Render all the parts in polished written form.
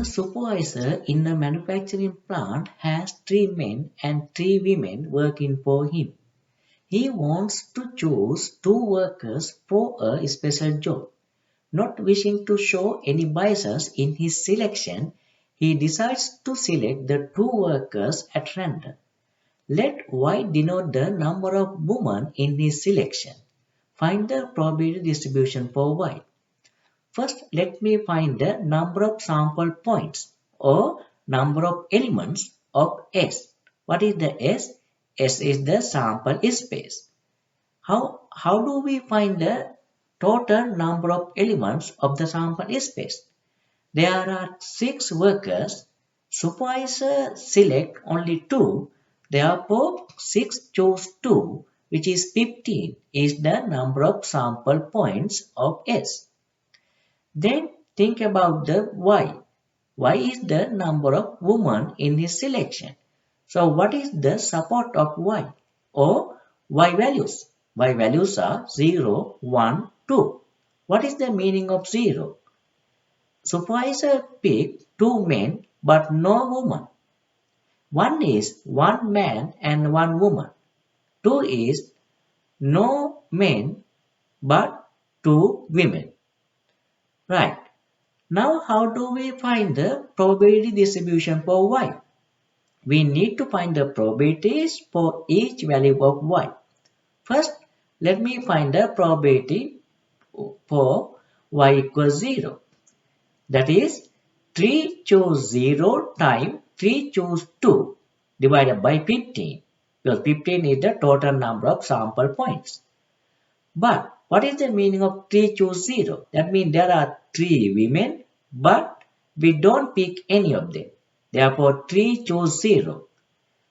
A supervisor in a manufacturing plant has 3 men and 3 women working for him. He wants to choose 2 workers for a special job. Not wishing to show any biases in his selection, he decides to select the 2 workers at random. Let Y denote the number of women in his selection. Find the probability distribution for Y. First, let me find the number of sample points or number of elements of S. What is the S? S is the sample space. How do we find the total number of elements of the sample space? There are 6 workers. Supervisor select only 2. Therefore, 6 choose 2, which is 15, is the number of sample points of S. Then think about the Y. Y is the number of women in his selection. So what is the support of Y or Y values? Y values are 0, 1, 2. What is the meaning of 0? Supervisor picked 2 men but no woman. 1 is 1 man and 1 woman. 2 is no men but 2 women. Right. Now how do we find the probability distribution for Y? We need to find the probabilities for each value of Y. First, let me find the probability for Y equals 0. That is 3 choose 0 times 3 choose 2 divided by 15, because 15 is the total number of sample points. But what is the meaning of 3 choose 0? That means there are 3 women, but we don't pick any of them. Therefore, 3 choose 0.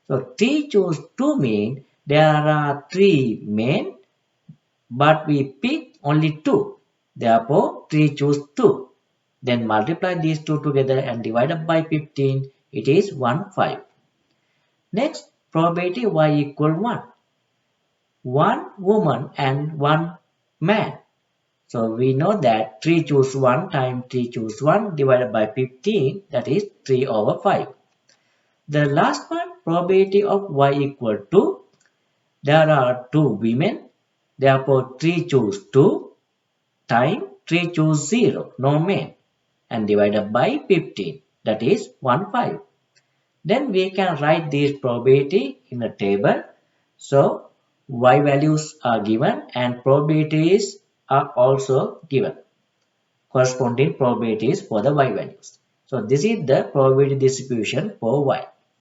So 3 choose 2 means there are 3 men, but we pick only 2. Therefore, 3 choose 2. Then multiply these 2 together and divide by 15. It is 1, 5. Next, probability Y equal 1. 1 woman and 1 man. So we know that 3 choose 1 times 3 choose 1 divided by 15, that is 3 over 5. The last one, probability of Y equal 2. There are 2 women. Therefore, 3 choose 2 times 3 choose 0, no men, and divided by 15, that is 1, 5. Then we can write this probability in a table. So Y values are given and probabilities are also given, corresponding probabilities for the Y values. So this is the probability distribution for Y.